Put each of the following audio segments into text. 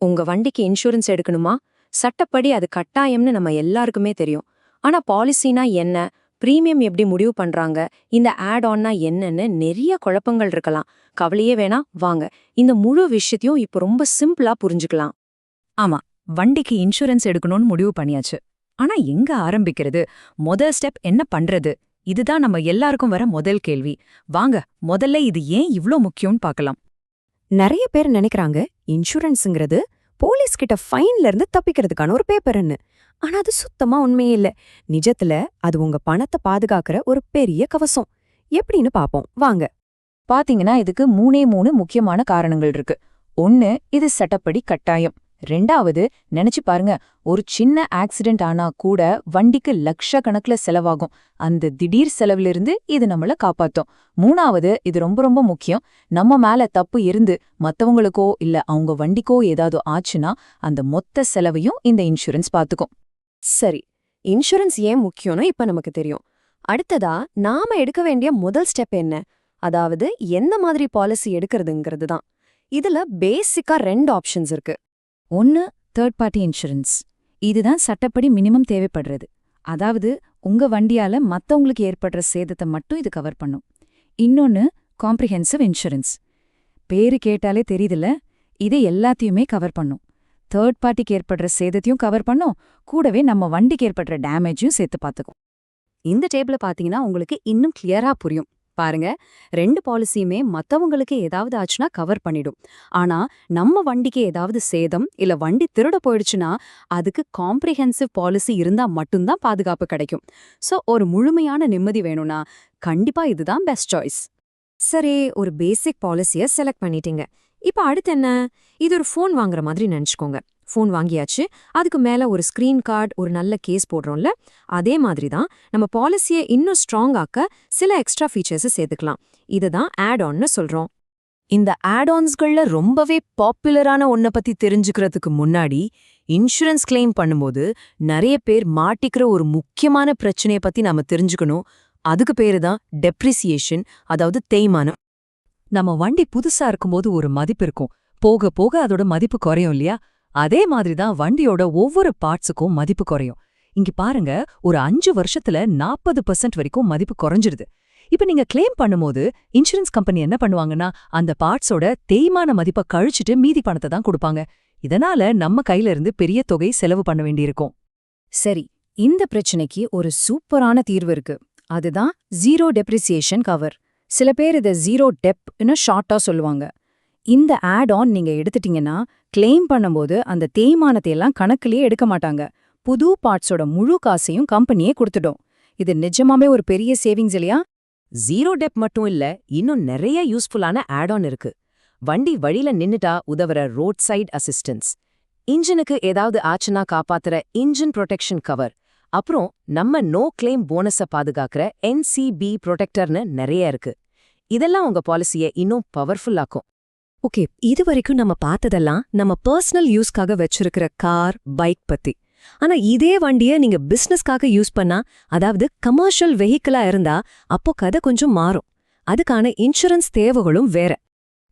உங்க வண்டிக்கு இன்சூரன்ஸ் எடுக்கணுமா? சட்டப்படி அது கட்டாயம்னு நம்ம எல்லாருக்குமே தெரியும். ஆனா பாலிசினா என்ன? பிரீமியம் எப்படி முடிவு பண்றாங்க? இந்த ஆட் ஆன்னா என்னன்னு நெறைய குழப்பங்கள் இருக்கலாம். கவலையே வேணா வாங்க. இந்த முழு விஷயத்தையும் இப்ப ரொம்ப சிம்பிளா புரிஞ்சுக்கலாம். ஆமா, வண்டிக்கு இன்சூரன்ஸ் எடுக்கணும்னு முடிவு பண்ணியாச்சு. ஆனா எங்க ஆரம்பிக்கிறது? முதல் ஸ்டெப் என்ன பண்றது? இதுதான் நம்ம எல்லாருக்கும் வர முதல் கேள்வி. வாங்க, முதல்ல இது ஏன் இவ்ளோ முக்கியம்னு பார்க்கலாம். நிறைய பேர் நினைக்கிறாங்க இன்சூரன்ஸ்ங்கிறது போலீஸ் கிட்ட ஃபைன்ல இருந்து தப்பிக்கிறதுக்கான ஒரு பேப்பர்னு. ஆனா அது சுத்தமா உண்மையே இல்ல. நிஜத்துல அது உங்க பணத்தை பாதுகாக்கிற ஒரு பெரிய கவசம். எப்படின்னு பாப்போம் வாங்க. பாத்தீங்கன்னா இதுக்கு மூணே முக்கியமான காரணங்கள் இருக்கு. ஒன்னு, இது சட்டப்படி கட்டாயம். ரெண்டாவது, நினைச்சு பாருங்க, ஒரு சின்ன ஆக்சிடென்ட் ஆனா கூட வண்டிக்கு லட்சக்கணக்குல செலவாகும். அந்த திடீர் செலவிலிருந்து இது நம்மள காப்பாத்தும். மூணாவது, இது ரொம்ப ரொம்ப முக்கியம். நம்ம மேல தப்பு இருந்து மத்தவங்களுக்கோ இல்ல அவங்க வண்டிக்கோ ஏதாவது ஆச்சுன்னா அந்த மொத்த செலவையும் இந்த இன்சூரன்ஸ் பாத்துக்கும். சரி, இன்சூரன்ஸ் ஏன் முக்கியம்னு இப்ப நமக்கு தெரியும். அடுத்ததா நாம எடுக்க வேண்டிய முதல் ஸ்டெப் என்ன? அதாவது எந்த மாதிரி பாலிசி எடுக்கிறதுங்கிறது தான். இதுல பேசிக்கா 2 ஆப்ஷன்ஸ் இருக்கு. ஒன்னு, தேர்ட் பார்ட்டி இன்சூரன்ஸ். இதுதான் சட்டப்படி மினிமம் தேவைப்படுறது. அதாவது உங்க வண்டியால மத்தவங்களுக்கு ஏற்படுற சேதத்தை மட்டும் இது கவர் பண்ணும். இன்னொன்னு, காம்ப்ரிஹென்சிவ் இன்சூரன்ஸ். பேரு கேட்டாலே தெரியுதுல, இது எல்லாத்தையுமே கவர் பண்ணும். தேர்ட் பார்ட்டிக்கு ஏற்படுற சேதத்தையும் கவர் பண்ணும், கூடவே நம்ம வண்டிக்கு ஏற்படுற டேமேஜையும் சேர்த்து பார்த்துக்கும். இந்த டேபிள பாத்தீங்கன்னா உங்களுக்கு இன்னும் கிளியரா புரியும். பாருங்க, 2 பாலிசியுமே மத்தவங்களுக்கு ஏதாவது ஆச்சுன்னா கவர் பண்ணிடும். ஆனா நம்ம வண்டிக்கு ஏதாவது சேதம் இல்ல வண்டி திருட போயிடுச்சுன்னா அதுக்கு காம்ப்ரிஹென்சிவ் பாலிசி இருந்தா மட்டும்தான் பாதுகாப்பு கிடைக்கும். சோ ஒரு முழுமையான நிம்மதி வேணும்னா கண்டிப்பா இதுதான் பெஸ்ட் சாய்ஸ். சரி, ஒரு பேசிக் பாலிசிய செலக்ட் பண்ணிட்டீங்க. இப்ப அடுத்து என்ன? இது ஒரு ஃபோன் வாங்குற மாதிரி நினைச்சுக்கோங்க. ஃபோன் வாங்கியாச்சு, அதுக்கு மேல ஒரு ஸ்கிரீன் கார்டு, ஒரு நல்ல கேஸ் போடுறோம்ல, அதே மாதிரி தான் நம்ம பாலிசியை இன்னும் ஸ்ட்ராங் ஆக்க சில எக்ஸ்ட்ரா ஃபீச்சர்ஸ் சேர்த்துக்கலாம். இதுதான் ஆட் ஆன்னு சொல்றோம். இந்த ஆட்-ஆன்ஸ்கள்ல ரொம்பவே பாப்புலரான ஒன்ன பத்தி தெரிஞ்சுக்கிறதுக்கு முன்னாடி இன்சூரன்ஸ் கிளைம் பண்ணும்போது நிறைய பேர் மாட்டிக்கிற ஒரு முக்கியமான பிரச்சனைய பத்தி நாம தெரிஞ்சுக்கணும். அதுக்கு பேரு தான் டெப்ரிசியேஷன், அதாவது தேய்மானம். நம்ம வண்டி புதுசா இருக்கும்போது ஒரு மதிப்பு இருக்கும், போக போக அதோட மதிப்பு குறையும் இல்லையா? அதே மாதிரி தான் வண்டியோட ஒவ்வொரு பார்ட்ஸுக்கும் மதிப்பு குறையும். இங்க பாருங்க, ஒரு 5 வருஷத்துல 40% வரைக்கும் மதிப்பு குறைஞ்சிருது. இப்ப நீங்க கிளைம் பண்ணும்போது இன்சூரன்ஸ் கம்பெனி என்ன பண்ணுவாங்கன்னா அந்த பார்ட்ஸோட தேய்மான மதிப்பை கழிச்சிட்டு மீதி பணத்தை தான் கொடுப்பாங்க. இதனால நம்ம கையில இருந்து பெரிய தொகை செலவு பண்ண வேண்டியிருக்கும். சரி, இந்த பிரச்சனைக்கு ஒரு சூப்பரான தீர்வு இருக்கு. அதுதான் ஜீரோ டெப்ரிசியேஷன் கவர். சில பேர் இதை ஜீரோ டெப்னு ஷார்ட்டா சொல்லுவாங்க. இந்த ஆட் ஆன் நீங்க எடுத்துட்டீங்கன்னா கிளைம் பண்ணும்போது அந்த தேய்மானத்தை எல்லாம் கணக்கிலேயே எடுக்க மாட்டாங்க. புது பார்ட்ஸோட முழு காசையும் கம்பெனியே கொடுத்துடும். இது நிஜமாவே ஒரு பெரிய சேவிங்ஸ் இல்லையா? ஜீரோ டெப் மட்டும் இல்ல, இன்னும் நிறைய யூஸ்ஃபுல்லான ஆட் ஆன் இருக்கு. வண்டி வழியில நின்னுட்டா உதவுற ரோட் சைட் அசிஸ்டன்ஸ், இன்ஜினுக்கு ஏதாவது ஆச்சுன்னா காப்பாத்துற இன்ஜின் ப்ரொடெக்ஷன் கவர், அப்புறம் நம்ம நோ கிளைம் போனஸ பாதுகாக்கிற NCB ப்ரொடெக்டர்னு நிறைய இருக்கு. இதெல்லாம் உங்க பாலிசியை இன்னும் பவர்ஃபுல்லாக்கும். ஓகே, இது வரைக்கும் நம்ம பார்த்ததெல்லாம் நம்ம பர்சனல் யூஸ்க்காக வச்சிருக்கிற கார், பைக் பத்தி. ஆனா இதே வண்டியை நீங்க பிசினஸ்க்காக யூஸ் பண்ணா, அதாவது கமர்ஷியல் வெஹிக்கிளா இருந்தா, அப்போ கதை கொஞ்சம் மாறும். அதுக்கான இன்சூரன்ஸ் தேவைகளும் வேற.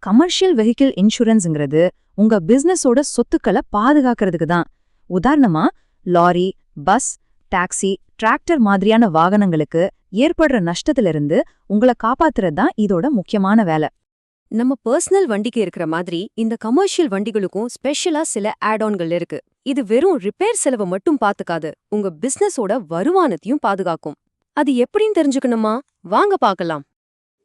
கமர்ஷியல் வெஹிக்கிள் இன்சூரன்ஸ்ங்கிறது உங்க பிசினஸோட சொத்துக்களை பாதுகாக்கிறதுக்கு தான். உதாரணமா, லாரி, பஸ், டாக்ஸி, டிராக்டர் மாதிரியான வாகனங்களுக்கு ஏற்படுற நஷ்டத்திலிருந்து உங்களை காப்பாத்துறது தான் இதோட முக்கியமான வேலை. நம்ம பர்சனல் வண்டிக்கு இருக்கிற மாதிரி இந்த கமர்ஷியல் வண்டிகளுக்கும் ஸ்பெஷலா சில ஆட் ஆன்கள் இருக்கு. இது வெறும் ரிப்பேர் செலவை மட்டும் பாத்துக்காது, உங்க பிசினஸோட வருமானத்தையும் பாதுகாக்கும். அது எப்படின்னு தெரிஞ்சுக்கணுமா? வாங்க பார்க்கலாம்.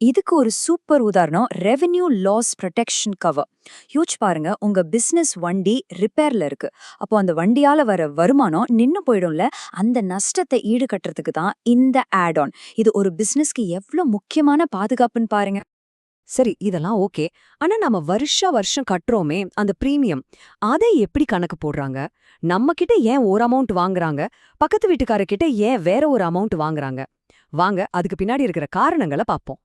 இதுக்கு ஒரு சூப்பர் உதாரணம் ரெவென்யூ லாஸ் ப்ரொடெக்ஷன் கவர். யோசிச்சு பாருங்க, உங்க பிசினஸ் வண்டி ரிப்பேர்ல இருக்கு. அப்போ அந்த வண்டியால வர வருமானம் நின்னு போயிடும்ல, அந்த நஷ்டத்தை ஈடுகட்டுறதுக்கு தான் இந்த ஆட் ஆன். இது ஒரு பிசினஸ்க்கு எவ்வளவு முக்கியமான பாதுகாப்புன்னு பாருங்க. சரி, இதெல்லாம் ஓகே. ஆனா நாம வருஷம் கட்டுறோமே அந்த பிரீமியம், அதை எப்படி கணக்கு போடுறாங்க? நம்ம கிட்ட ஏன் ஒரு அமௌண்ட் வாங்குறாங்க, பக்கத்து வீட்டுக்காரர்கிட்ட ஏன் வேற ஒரு அமௌண்ட் வாங்குறாங்க? வாங்க அதுக்கு பின்னாடி இருக்கிற காரணங்களை பார்ப்போம்.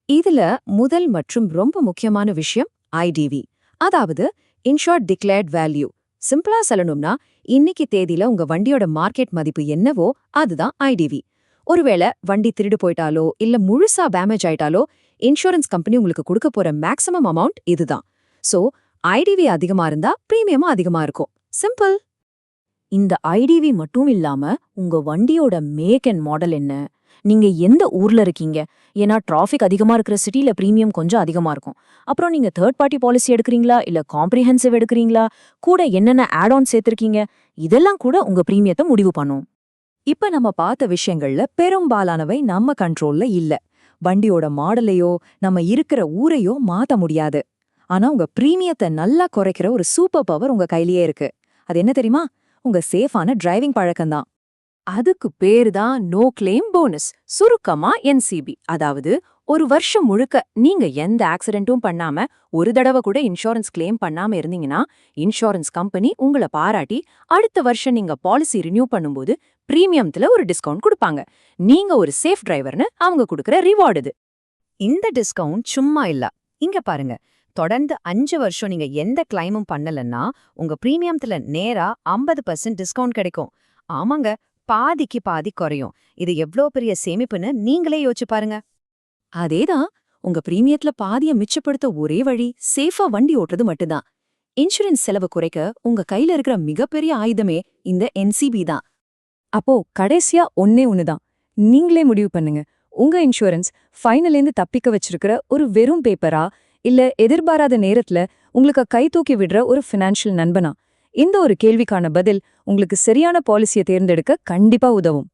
இதுல முதல் மற்றும் ரொம்ப முக்கியமான விஷயம் IDV, அதாவது இன்ஷூர்ட் டிக்ளேர்ட் வேல்யூ. சிம்பிளா சொல்லணும்னா, இன்னைக்கு தேதியில உங்க வண்டியோட மார்க்கெட் மதிப்பு என்னவோ அதுதான் IDV. ஒருவேளை வண்டி திருடு போயிட்டாலோ இல்ல முழுசா டேமேஜ் ஆயிட்டாலோ இன்சூரன்ஸ் கம்பெனி உங்களுக்கு கொடுக்க போற மேக்ஸிமம் அமௌண்ட் இதுதான். சோ ஐடிவி அதிகமா இருந்தா பிரீமியமும் அதிகமா இருக்கும். சிம்பிள். இந்த ஐடிவி மட்டும் இல்லாம உங்க வண்டியோட மேக் அண்ட் மாடல் என்ன, நீங்க எந்த ஊர்ல இருக்கீங்க, ஏன்னா டிராஃபிக் அதிகமா இருக்கிற சிட்டில பிரீமியம் கொஞ்சம் அதிகமா இருக்கும். அப்புறம் நீங்க தேர்ட் பார்ட்டி பாலிசி எடுக்கிறீங்களா இல்ல காம்ப்ரிஹென்சிவ் எடுக்கிறீங்களா, கூட என்னென்ன ஆட் ஆன் சேர்த்திருக்கீங்க, இதெல்லாம் கூட உங்க பிரீமியத்தை முடிவு பண்ணும். இப்ப நம்ம பார்த்த விஷயங்கள்ல பெரும்பாலானவை நம்ம கண்ட்ரோல்ல இல்ல. வண்டியோட மாடலையோ நம்ம இருக்கிற ஊரையோ மாத்த முடியாது. ஆனா உங்க பிரீமியத்தை நல்லா குறைக்கிற ஒரு சூப்பர் பவர் உங்க கையிலேயே இருக்கு. அது என்ன தெரியுமா? உங்க சேஃபான டிரைவிங் பழக்கம்தான். அதுக்கு பேரு தான் நோ கிளைம் போனஸ், சுருக்கமா என்சிபி. அதாவது ஒரு வருஷம் முழுக்க நீங்க எந்த ஆக்சிடென்ட்டும் பண்ணாம ஒரு தடவை கூட இன்சூரன்ஸ் கிளைம் பண்ணாம இருந்தீங்கன்னா இன்சூரன்ஸ் கம்பெனி உங்களை பாராட்டி அடுத்த வருஷம் நீங்க பாலிசி ரினியூ பண்ணும்போது பிரீமியம்ல ஒரு டிஸ்கவுண்ட் கொடுப்பாங்க. நீங்க ஒரு சேஃப் டிரைவர்னு அவங்க கொடுக்கற ரிவார்டு இது. இந்த டிஸ்கவுண்ட் சும்மா இல்ல. இங்க பாருங்க, தொடர்ந்து 5 வருஷம் நீங்க எந்த கிளைமும் பண்ணலன்னா உங்க பிரீமியம்ல நேரா 50% டிஸ்கவுண்ட் கிடைக்கும். ஆமாங்க, பாதிக்கு பாதி குறையும். இது எவ்ளோ பெரிய சேமிப்புன்னு நீங்களே யோசிச்சு பாருங்க. அதேதான், உங்க பிரீமியத்துல பாதிய மிச்சப்படுத்த ஒரே வழி சேஃபா வண்டி ஓட்டுறது மட்டும்தான். இன்சூரன்ஸ் செலவு குறைக்க உங்க கையில இருக்கிற மிகப்பெரிய ஆயுதமே இந்த என்சிபி தான். அப்போ கடைசியா ஒன்னே ஒண்ணுதான், நீங்களே முடிவு பண்ணுங்க. உங்க இன்சூரன்ஸ் ஃபைனலேந்து தப்பிக்க வச்சிருக்கிற ஒரு வெறும் பேப்பரா, இல்ல எதிர்பாராத நேரத்துல உங்களுக்கு கை தூக்கி விடுற ஒரு ஃபினான்ஷியல் நண்பனா? இந்த ஒரு கேள்விக்கான பதில் உங்களுக்கு சரியான பாலிசியை தேர்ந்தெடுக்க கண்டிப்பா உதவும்.